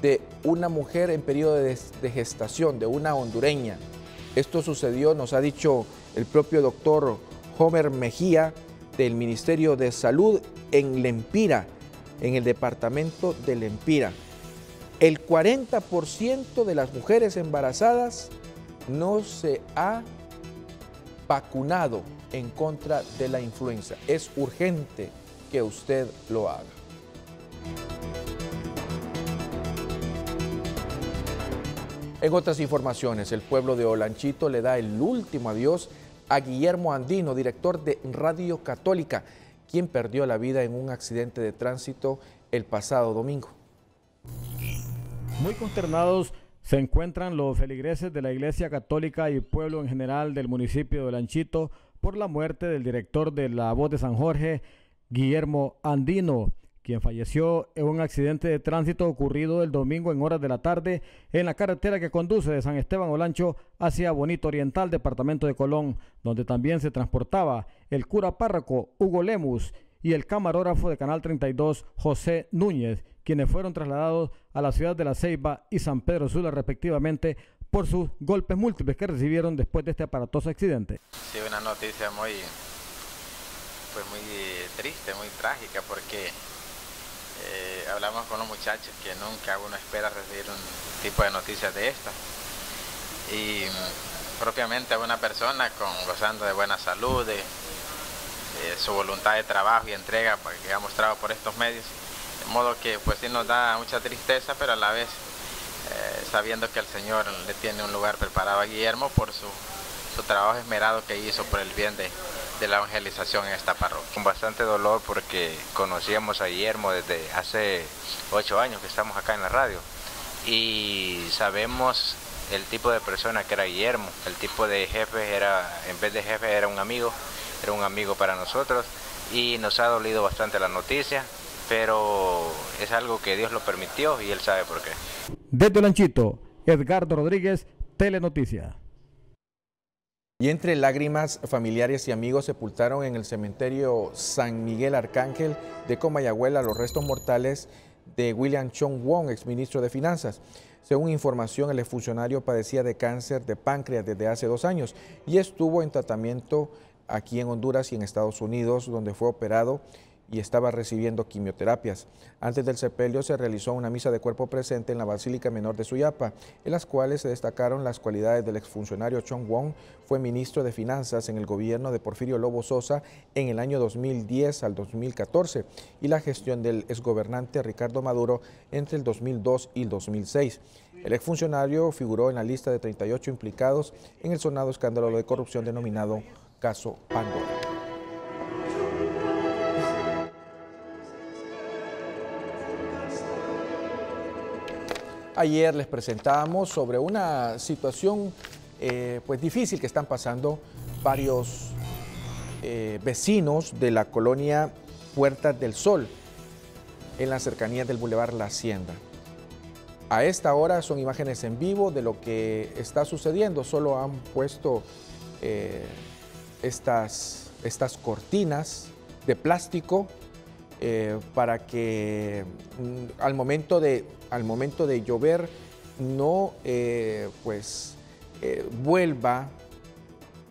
de una mujer en periodo de gestación, de una hondureña. Esto sucedió, nos ha dicho el propio doctor Homer Mejía del Ministerio de Salud en Lempira, en el departamento de Lempira. El 40% de las mujeres embarazadas no se ha vacunado en contra de la influenza. Es urgente que usted lo haga. En otras informaciones, el pueblo de Olanchito le da el último adiós a Guillermo Andino, director de Radio Católica, quien perdió la vida en un accidente de tránsito el pasado domingo. Muy consternados se encuentran los feligreses de la Iglesia Católica y pueblo en general del municipio de Olanchito por la muerte del director de La Voz de San Jorge, Guillermo Andino, quien falleció en un accidente de tránsito ocurrido el domingo en horas de la tarde en la carretera que conduce de San Esteban Olancho hacia Bonito Oriental, departamento de Colón, donde también se transportaba el cura párroco Hugo Lemus y el camarógrafo de Canal 32, José Núñez, quienes fueron trasladados a la ciudad de La Ceiba y San Pedro Sula respectivamente por sus golpes múltiples que recibieron después de este aparatoso accidente. Sí, una noticia muy triste, muy trágica, porque hablamos con los muchachos que nunca uno espera recibir un tipo de noticias de esta, y propiamente a una persona gozando de buena salud, de su voluntad de trabajo y entrega que ha mostrado por estos medios, de modo que pues sí nos da mucha tristeza, pero a la vez sabiendo que el Señor le tiene un lugar preparado a Guillermo por su trabajo esmerado que hizo por el bien de la evangelización en esta parroquia. Con bastante dolor, porque conocíamos a Guillermo desde hace 8 años que estamos acá en la radio, y sabemos el tipo de persona que era Guillermo. El tipo de jefe en vez de jefe era un amigo para nosotros, y nos ha dolido bastante la noticia, pero es algo que Dios lo permitió y Él sabe por qué. Desde Olanchito, Edgardo Rodríguez, Telenoticia. Y entre lágrimas, familiares y amigos sepultaron en el cementerio San Miguel Arcángel de Comayagüela los restos mortales de William Chong Wong, exministro de Finanzas. Según información, el exfuncionario padecía de cáncer de páncreas desde hace 2 años y estuvo en tratamiento aquí en Honduras y en Estados Unidos, donde fue operado y estaba recibiendo quimioterapias. Antes del sepelio se realizó una misa de cuerpo presente en la Basílica Menor de Suyapa, en las cuales se destacaron las cualidades del exfuncionario Chong Wong. Fue ministro de Finanzas en el gobierno de Porfirio Lobo Sosa en el año 2010 al 2014 y la gestión del exgobernante Ricardo Maduro entre el 2002 y el 2006. El exfuncionario figuró en la lista de 38 implicados en el sonado escándalo de corrupción denominado Caso Pandora. Ayer les presentábamos sobre una situación pues difícil que están pasando varios vecinos de la colonia Puertas del Sol, en las cercanías del Boulevard La Hacienda. A esta hora son imágenes en vivo de lo que está sucediendo. Solo han puesto estas cortinas de plástico para que al momento de llover no vuelva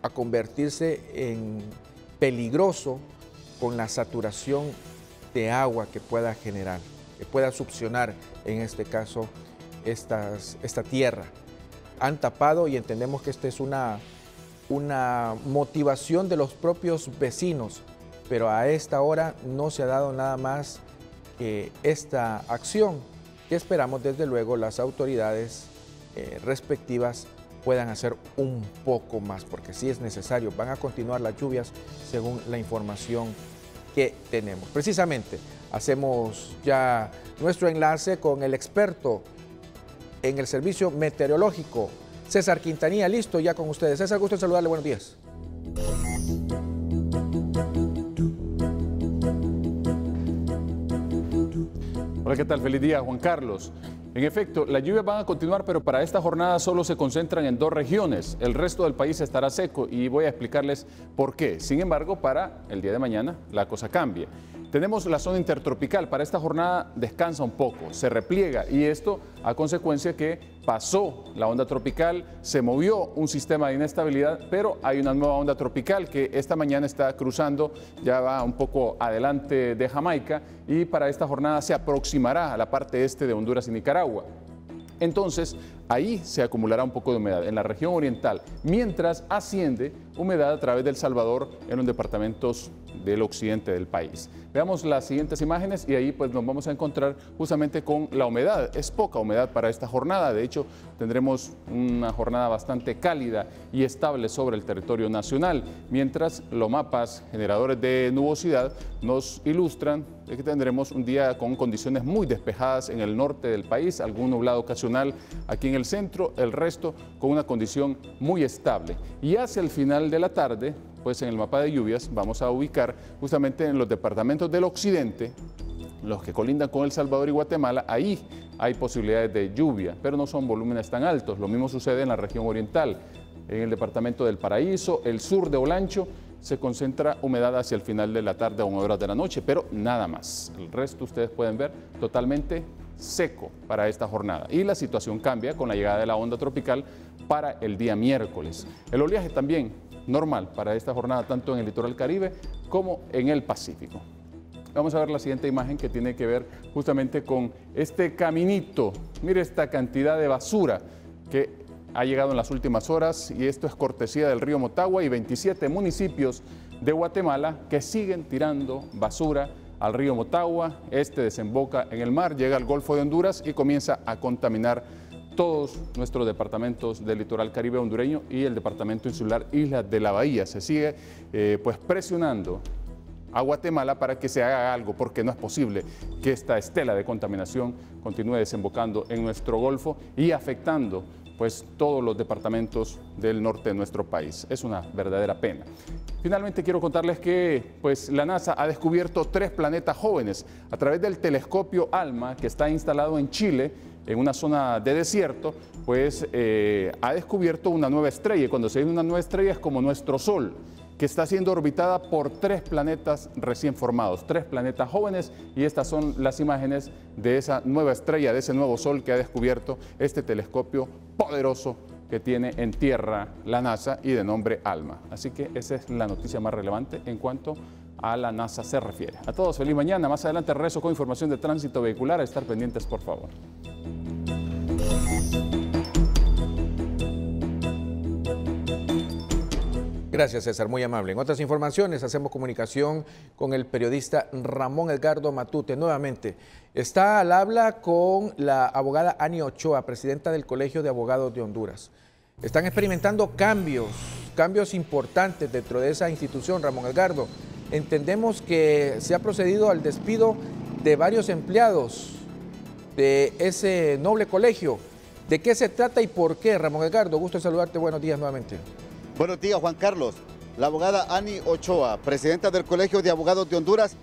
a convertirse en peligroso con la saturación de agua que pueda generar, que pueda succionar en este caso esta tierra. Han tapado y entendemos que esta es una motivación de los propios vecinos, pero a esta hora no se ha dado nada más que esta acción que esperamos desde luego las autoridades respectivas puedan hacer un poco más, porque sí es necesario. Van a continuar las lluvias según la información que tenemos. Precisamente, hacemos ya nuestro enlace con el experto en el servicio meteorológico, César Quintanilla. Listo ya con ustedes. César, gusto en saludarle. Buenos días. Hola, ¿qué tal? Feliz día, Juan Carlos. En efecto, las lluvias van a continuar, pero para esta jornada solo se concentran en 2 regiones. El resto del país estará seco y voy a explicarles por qué. Sin embargo, para el día de mañana la cosa cambia. Tenemos la zona intertropical. Para esta jornada descansa un poco, se repliega, y esto a consecuencia que pasó la onda tropical, se movió un sistema de inestabilidad, pero hay una nueva onda tropical que esta mañana está cruzando, ya va un poco adelante de Jamaica, y para esta jornada se aproximará a la parte este de Honduras y Nicaragua. Entonces, ahí se acumulará un poco de humedad en la región oriental, mientras asciende humedad a través del Salvador en los departamentos del occidente del país. Veamos las siguientes imágenes y ahí pues nos vamos a encontrar justamente con la humedad. Es poca humedad para esta jornada, de hecho tendremos una jornada bastante cálida y estable sobre el territorio nacional, mientras los mapas generadores de nubosidad nos ilustran de que tendremos un día con condiciones muy despejadas en el norte del país, algún nublado ocasional aquí en el centro, el resto con una condición muy estable. Y hacia el final de la tarde, pues en el mapa de lluvias vamos a ubicar justamente en los departamentos del occidente, los que colindan con El Salvador y Guatemala. Ahí hay posibilidades de lluvia, pero no son volúmenes tan altos. Lo mismo sucede en la región oriental, en el departamento del Paraíso, el sur de Olancho, se concentra humedad hacia el final de la tarde o 1 hora de la noche, pero nada más. El resto ustedes pueden ver totalmente seco para esta jornada. Y la situación cambia con la llegada de la onda tropical para el día miércoles. El oleaje también normal para esta jornada, tanto en el litoral Caribe como en el Pacífico. Vamos a ver la siguiente imagen que tiene que ver justamente con este caminito. Mire esta cantidad de basura que ha llegado en las últimas horas, y esto es cortesía del río Motagua y 27 municipios de Guatemala que siguen tirando basura al río Motagua. Este desemboca en el mar, llega al Golfo de Honduras y comienza a contaminar todos nuestros departamentos del litoral Caribe hondureño y el departamento insular Islas de la Bahía. Se sigue pues presionando a Guatemala para que se haga algo, porque no es posible que esta estela de contaminación continúe desembocando en nuestro Golfo y afectando pues todos los departamentos del norte de nuestro país. Es una verdadera pena. Finalmente quiero contarles que pues la NASA ha descubierto 3 planetas jóvenes a través del telescopio ALMA, que está instalado en Chile, en una zona de desierto. Pues ha descubierto una nueva estrella, y cuando se dice una nueva estrella es como nuestro Sol, que está siendo orbitada por 3 planetas recién formados, 3 planetas jóvenes, y estas son las imágenes de esa nueva estrella, de ese nuevo Sol que ha descubierto este telescopio poderoso que tiene en tierra la NASA y de nombre ALMA. Así que esa es la noticia más relevante en cuanto a la NASA se refiere. A todos, feliz mañana. Más adelante regreso con información de tránsito vehicular. A estar pendientes, por favor. Gracias, César, muy amable. En otras informaciones, hacemos comunicación con el periodista Ramón Edgardo Matute. Nuevamente, está al habla con la abogada Ani Ochoa, presidenta del Colegio de Abogados de Honduras. Están experimentando cambios importantes dentro de esa institución, Ramón Edgardo. Entendemos que se ha procedido al despido de varios empleados de ese noble colegio. ¿De qué se trata y por qué, Ramón Edgardo? Gusto en saludarte. Buenos días nuevamente. Buenos días, Juan Carlos. La abogada Ani Ochoa, presidenta del Colegio de Abogados de Honduras.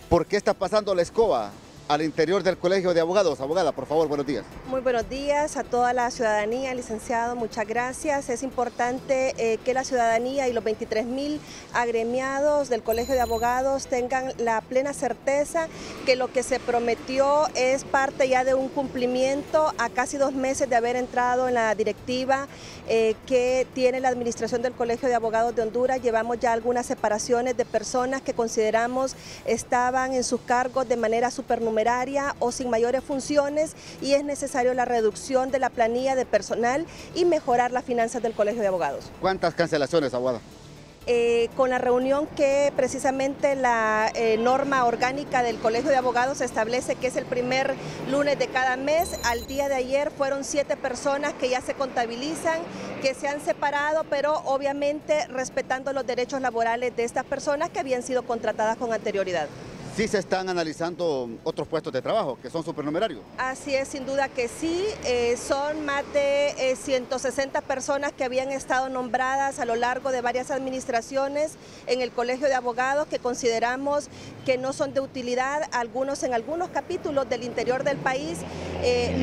¿Por qué está pasando la escoba al interior del Colegio de Abogados? Abogada, por favor, buenos días. Muy buenos días a toda la ciudadanía, licenciado, muchas gracias. Es importante que la ciudadanía y los 23.000 agremiados del Colegio de Abogados tengan la plena certeza que lo que se prometió es parte ya de un cumplimiento a casi 2 meses de haber entrado en la directiva que tiene la administración del Colegio de Abogados de Honduras. Llevamos ya algunas separaciones de personas que consideramos estaban en sus cargos de manera supernumeraria o sin mayores funciones, y es necesario la reducción de la planilla de personal y mejorar las finanzas del Colegio de Abogados. ¿Cuántas cancelaciones, abogada? con la reunión que precisamente la norma orgánica del Colegio de Abogados establece que es el primer lunes de cada mes. Al día de ayer fueron 7 personas que ya se contabilizan, que se han separado, pero obviamente respetando los derechos laborales de estas personas que habían sido contratadas con anterioridad. Sí se están analizando otros puestos de trabajo que son supernumerarios. Así es, sin duda que sí. Son más de 160 personas que habían estado nombradas a lo largo de varias administraciones en el Colegio de Abogados que consideramos que no son de utilidad. Algunos en algunos capítulos del interior del país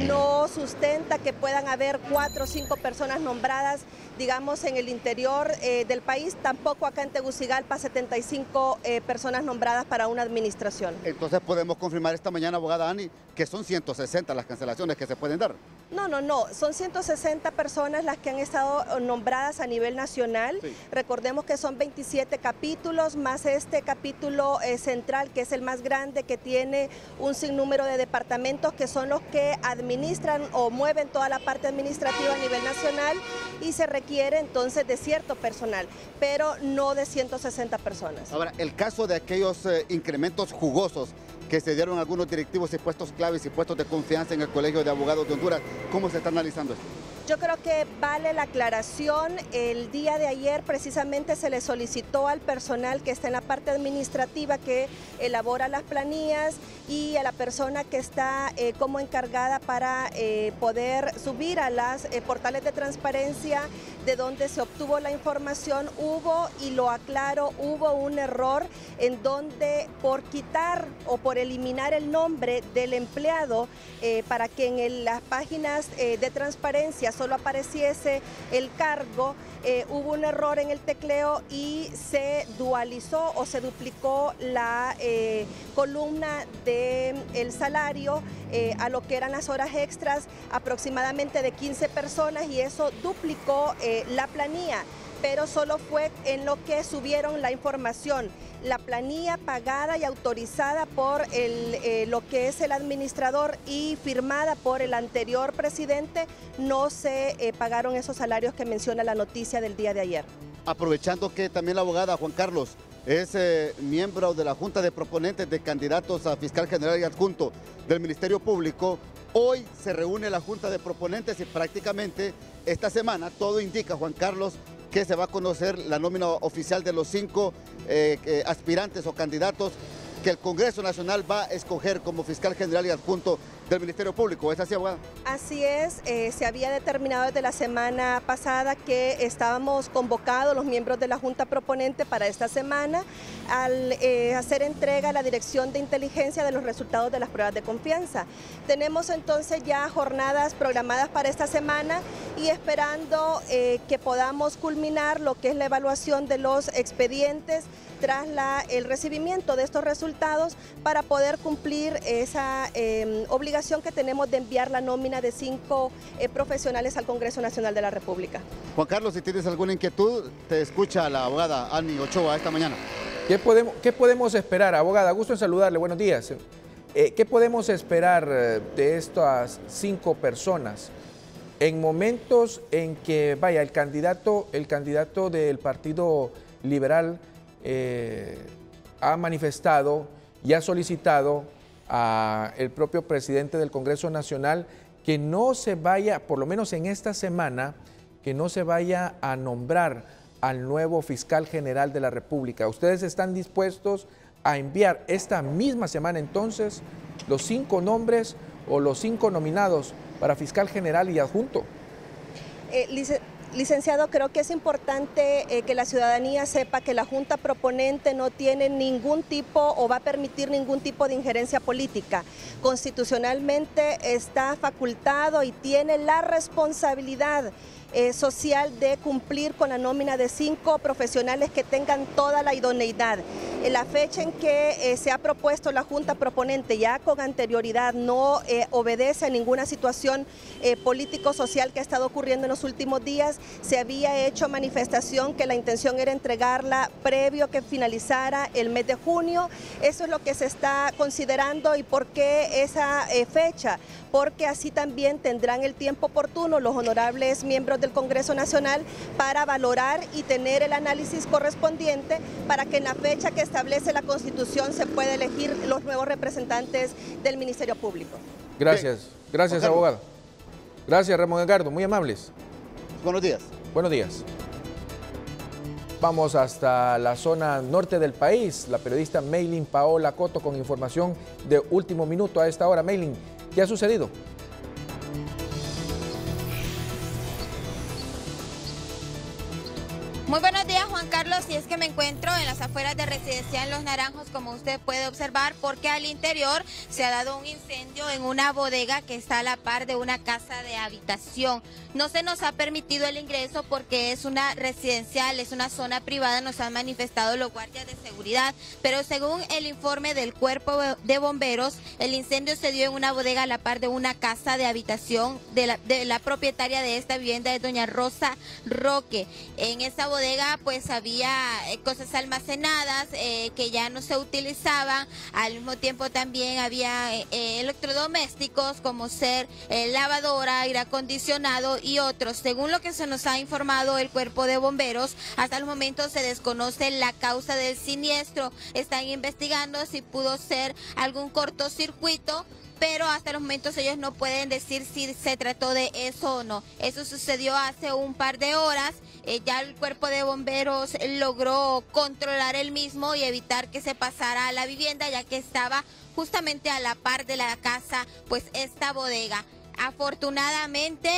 no sustenta que puedan haber 4 o 5 personas nombradas, digamos, en el interior del país. Tampoco acá en Tegucigalpa 75 personas nombradas para una administración. Entonces podemos confirmar esta mañana, abogada Ani, que son 160 las cancelaciones que se pueden dar. No, son 160 personas las que han estado nombradas a nivel nacional. Sí. Recordemos que son 27 capítulos, más este capítulo central, que es el más grande, que tiene un sinnúmero de departamentos que son los que administran o mueven toda la parte administrativa a nivel nacional, y se requiere entonces de cierto personal, pero no de 160 personas. Ahora, el caso de aquellos incrementos jugosos que se dieron a algunos directivos y puestos claves y puestos de confianza en el Colegio de Abogados de Honduras, ¿cómo se está analizando esto? Yo creo que vale la aclaración. El día de ayer precisamente se le solicitó al personal que está en la parte administrativa que elabora las planillas y a la persona que está como encargada para poder subir a las portales de transparencia de donde se obtuvo la información. Hubo, y lo aclaro, hubo un error en donde por quitar o por eliminar el nombre del empleado para que en las páginas de transparencia solo apareciese el cargo, hubo un error en el tecleo y se dualizó o se duplicó la columna del salario a lo que eran las horas extras, aproximadamente de 15 personas, y eso duplicó la planilla, pero solo fue en lo que subieron la información. La planilla pagada y autorizada por lo que es el administrador y firmada por el anterior presidente, no se pagaron esos salarios que menciona la noticia del día de ayer. Aprovechando que también la abogada Juan Carlos es miembro de la Junta de Proponentes de Candidatos a Fiscal General y Adjunto del Ministerio Público, hoy se reúne la Junta de Proponentes y prácticamente esta semana todo indica, Juan Carlos, que se va a conocer la nómina oficial de los 5 aspirantes o candidatos que el Congreso Nacional va a escoger como fiscal general y adjunto del Ministerio Público. ¿Es así, abogada? Así es, se había determinado desde la semana pasada que estábamos convocados los miembros de la Junta Proponente para esta semana al hacer entrega a la Dirección de Inteligencia de los resultados de las pruebas de confianza. Tenemos entonces ya jornadas programadas para esta semana y esperando que podamos culminar lo que es la evaluación de los expedientes tras el recibimiento de estos resultados para poder cumplir esa obligación que tenemos de enviar la nómina de 5 profesionales al Congreso Nacional de la República. Juan Carlos, si tienes alguna inquietud, te escucha la abogada Ani Ochoa esta mañana. ¿Qué podemos esperar, abogada? Gusto en saludarle, buenos días. ¿Qué podemos esperar de estas 5 personas en momentos en que, vaya, el candidato del Partido Liberal ha manifestado y ha solicitado al propio presidente del Congreso Nacional que no se vaya, por lo menos en esta semana, que no se vaya a nombrar al nuevo fiscal general de la República? ¿Ustedes están dispuestos a enviar esta misma semana entonces los 5 nombres o los 5 nominados para fiscal general y adjunto? Licenciado, creo que es importante que la ciudadanía sepa que la Junta Proponente no tiene ningún tipo o va a permitir ningún tipo de injerencia política. Constitucionalmente está facultado y tiene la responsabilidad social de cumplir con la nómina de 5 profesionales que tengan toda la idoneidad. La fecha en que se ha propuesto la Junta Proponente ya con anterioridad no obedece a ninguna situación político-social que ha estado ocurriendo en los últimos días. Se había hecho manifestación que la intención era entregarla previo que finalizara el mes de junio. Eso es lo que se está considerando. ¿Y por qué esa fecha? porque así también tendrán el tiempo oportuno los honorables miembros del Congreso Nacional para valorar y tener el análisis correspondiente para que en la fecha que establece la Constitución se pueda elegir los nuevos representantes del Ministerio Público. Gracias, gracias, abogado. Gracias, Ramón Edgardo, muy amables. Buenos días. Buenos días. Vamos hasta la zona norte del país. La periodista Maylin Paola Coto con información de último minuto a esta hora. Maylin, ¿qué ha sucedido? Muy buenos días, Juan Carlos, y es que me encuentro en las afueras de Residencial Los Naranjos, como usted puede observar, porque al interior se ha dado un incendio en una bodega que está a la par de una casa de habitación. No se nos ha permitido el ingreso porque es una residencial, es una zona privada, nos han manifestado los guardias de seguridad, pero según el informe del Cuerpo de Bomberos, el incendio se dio en una bodega a la par de una casa de habitación de la propietaria de esta vivienda, es doña Rosa Roque. En esa bodega pues había cosas almacenadas que ya no se utilizaban, al mismo tiempo también había electrodomésticos como ser lavadora, aire acondicionado y otros. Según lo que se nos ha informado el Cuerpo de Bomberos, hasta el momento se desconoce la causa del siniestro. Están investigando si pudo ser algún cortocircuito, pero hasta los momentos ellos no pueden decir si se trató de eso o no. Eso sucedió hace un par de horas. Ya el Cuerpo de Bomberos logró controlar el mismo y evitar que se pasara a la vivienda, ya que estaba justamente a la par de la casa, pues esta bodega. Afortunadamente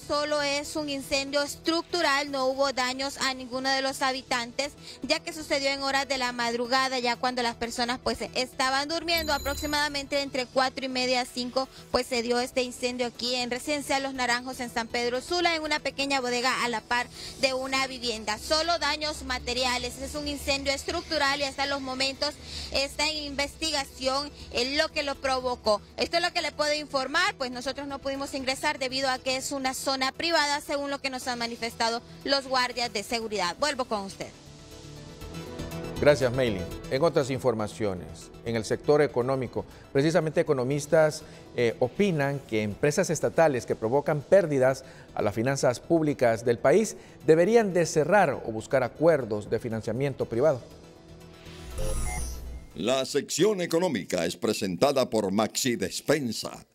solo es un incendio estructural, no hubo daños a ninguno de los habitantes, ya que sucedió en horas de la madrugada, ya cuando las personas pues estaban durmiendo, aproximadamente entre 4:30 a 5, pues se dio este incendio aquí en Residencial Los Naranjos en San Pedro Sula, en una pequeña bodega a la par de una vivienda. Solo daños materiales, es un incendio estructural y hasta los momentos está en investigación lo que lo provocó. Esto es lo que le puedo informar, pues nosotros no pudimos ingresar debido a que es una zona privada, según lo que nos han manifestado los guardias de seguridad. Vuelvo con usted. Gracias, Maylin. En otras informaciones, en el sector económico, precisamente economistas opinan que empresas estatales que provocan pérdidas a las finanzas públicas del país deberían de cerrar o buscar acuerdos de financiamiento privado. La sección económica es presentada por Maxi Despensa.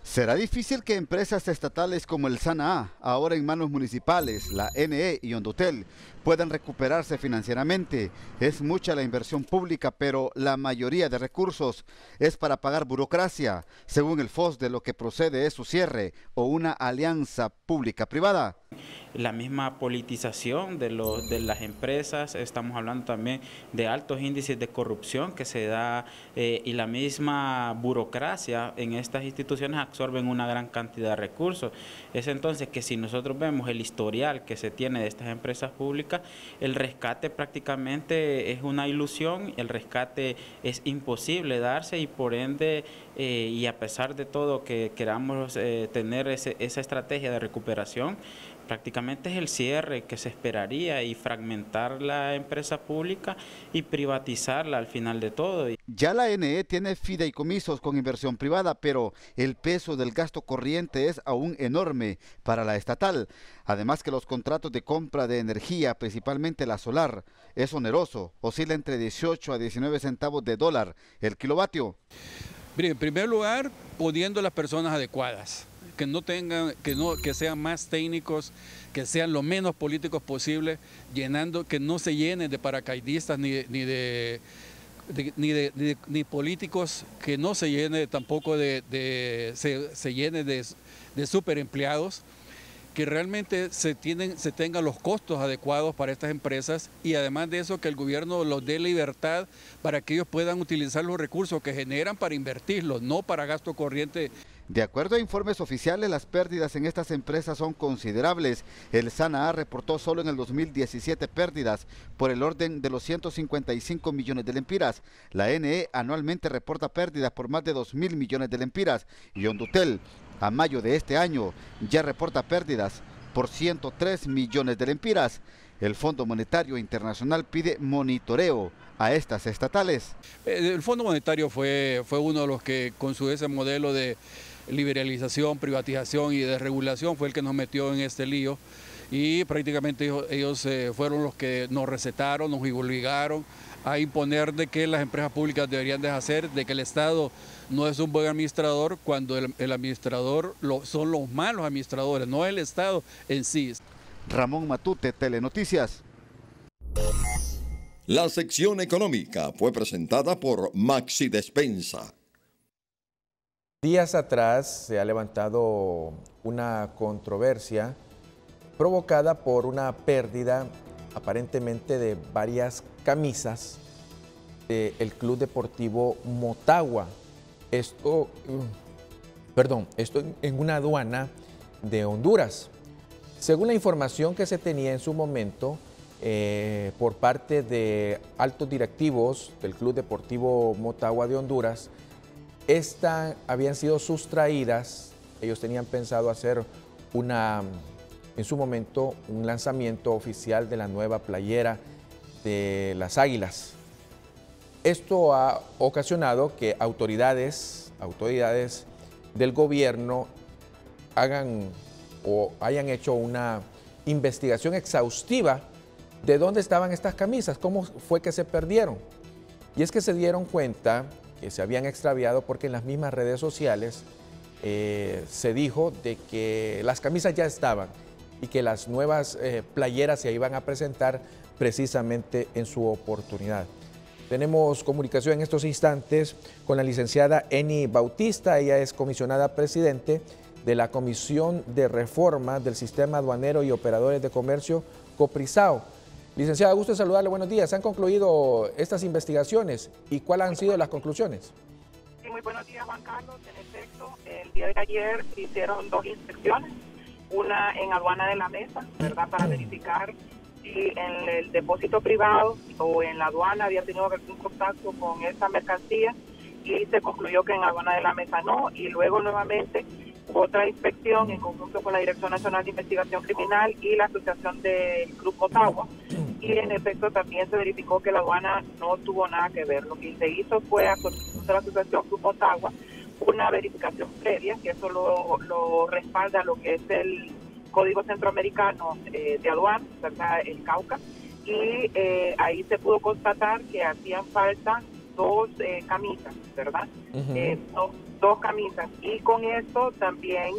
Será difícil que empresas estatales como el SANA, ahora en manos municipales, la NE y Hondutel, puedan recuperarse financieramente. Es mucha la inversión pública, pero la mayoría de recursos es para pagar burocracia. Según el FOSDE, lo que procede es su cierre o una alianza pública-privada. La misma politización de las empresas, estamos hablando también de altos índices de corrupción que se da y la misma burocracia en estas instituciones absorben una gran cantidad de recursos. Es entonces que si nosotros vemos el historial que se tiene de estas empresas públicas, el rescate prácticamente es una ilusión, el rescate es imposible darse y por ende y a pesar de todo que queramos tener esa estrategia de recuperación, prácticamente es el cierre que se esperaría y fragmentar la empresa pública y privatizarla al final de todo. Ya la NE tiene fideicomisos con inversión privada, pero el peso del gasto corriente es aún enorme para la estatal. Además que los contratos de compra de energía, principalmente la solar, es oneroso, oscila entre 18 a 19 centavos de dólar el kilovatio. Mire, en primer lugar, poniendo las personas adecuadas. Que no tengan, que sean más técnicos, que sean lo menos políticos posible, que no se llenen de paracaidistas ni políticos, que no se llene tampoco se llene de superempleados, que realmente se tengan los costos adecuados para estas empresas y además de eso que el gobierno los dé libertad para que ellos puedan utilizar los recursos que generan para invertirlos, no para gasto corriente. De acuerdo a informes oficiales, las pérdidas en estas empresas son considerables. El SANA reportó solo en el 2017 pérdidas por el orden de los 155 millones de lempiras. La NE anualmente reporta pérdidas por más de 2.000 millones de lempiras. Y Hondutel, a mayo de este año, ya reporta pérdidas por 103 millones de lempiras. El Fondo Monetario Internacional pide monitoreo a estas estatales. El Fondo Monetario fue uno de los que, con ese modelo de liberalización, privatización y desregulación, fue el que nos metió en este lío, y prácticamente ellos fueron los que nos recetaron, nos obligaron a imponer de que las empresas públicas deberían de hacer, de que el Estado no es un buen administrador, cuando el administrador son los malos administradores, no el Estado en sí. Ramón Matute, Telenoticias. La sección económica fue presentada por Maxi Despensa. Días atrás se ha levantado una controversia provocada por una pérdida aparentemente de varias camisas del Club Deportivo Motagua. Esto en una aduana de Honduras. Según la información que se tenía en su momento por parte de altos directivos del Club Deportivo Motagua de Honduras, estas habían sido sustraídas. Ellos tenían pensado hacer en su momento un lanzamiento oficial de la nueva playera de las Águilas. Esto ha ocasionado que autoridades del gobierno hayan hecho una investigación exhaustiva de dónde estaban estas camisas, cómo fue que se perdieron. Y es que se dieron cuenta que se habían extraviado porque en las mismas redes sociales se dijo de que las camisas ya estaban y que las nuevas playeras se iban a presentar precisamente en su oportunidad. Tenemos comunicación en estos instantes con la licenciada Eni Bautista. Ella es comisionada presidente de la Comisión de Reforma del Sistema Aduanero y Operadores de Comercio, COPRISAO. Licenciada, gusto en saludarle, buenos días. ¿Han concluido estas investigaciones y cuáles han sido las conclusiones? Sí, muy buenos días, Juan Carlos. En efecto, el día de ayer se hicieron 2 inspecciones, una en Aduana de la Mesa, ¿verdad?, para verificar si en el depósito privado o en la aduana había tenido algún contacto con esa mercancía, y se concluyó que en Aduana de la Mesa no, y luego nuevamente otra inspección en conjunto con la Dirección Nacional de Investigación Criminal y la Asociación del Club Motagua, y en efecto también se verificó que la aduana no tuvo nada que ver. Lo que se hizo fue a solicitud de la Asociación Club Motagua una verificación previa, que eso lo respalda lo que es el Código Centroamericano de Aduana, ¿verdad?, el Cauca, y ahí se pudo constatar que hacían falta 2 camisas, ¿verdad? Dos camisas, y con esto también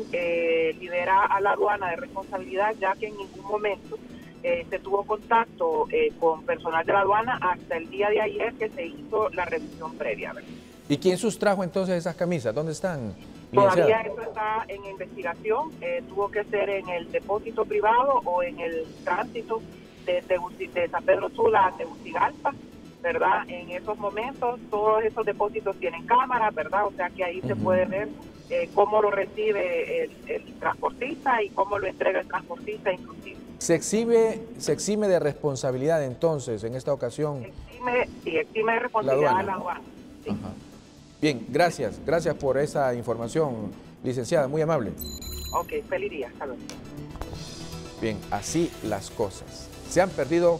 libera a la aduana de responsabilidad, ya que en ningún momento se tuvo contacto con personal de la aduana hasta el día de ayer que se hizo la revisión previa, ¿verdad? ¿Y quién sustrajo entonces esas camisas? ¿Dónde están? Todavía eso está en investigación. Tuvo que ser en el depósito privado o en el tránsito de San Pedro Sula a Tegucigalpa, ¿verdad? En esos momentos todos esos depósitos tienen cámaras, ¿verdad? O sea que ahí se puede ver cómo lo recibe el transportista y cómo lo entrega el transportista inclusive. ¿Se exime de responsabilidad entonces en esta ocasión? Exime de responsabilidad a la aduana. Sí. Ajá. Bien, gracias por esa información, licenciada, muy amable. Ok, feliz día, salud. Bien, así las cosas. Se han perdido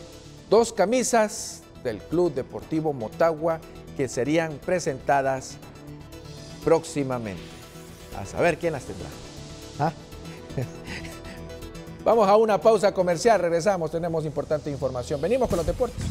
2 camisas del Club Deportivo Motagua que serían presentadas próximamente. A saber quién las tendrá. ¿Ah? Vamos a una pausa comercial, regresamos, tenemos importante información. Venimos con los deportes.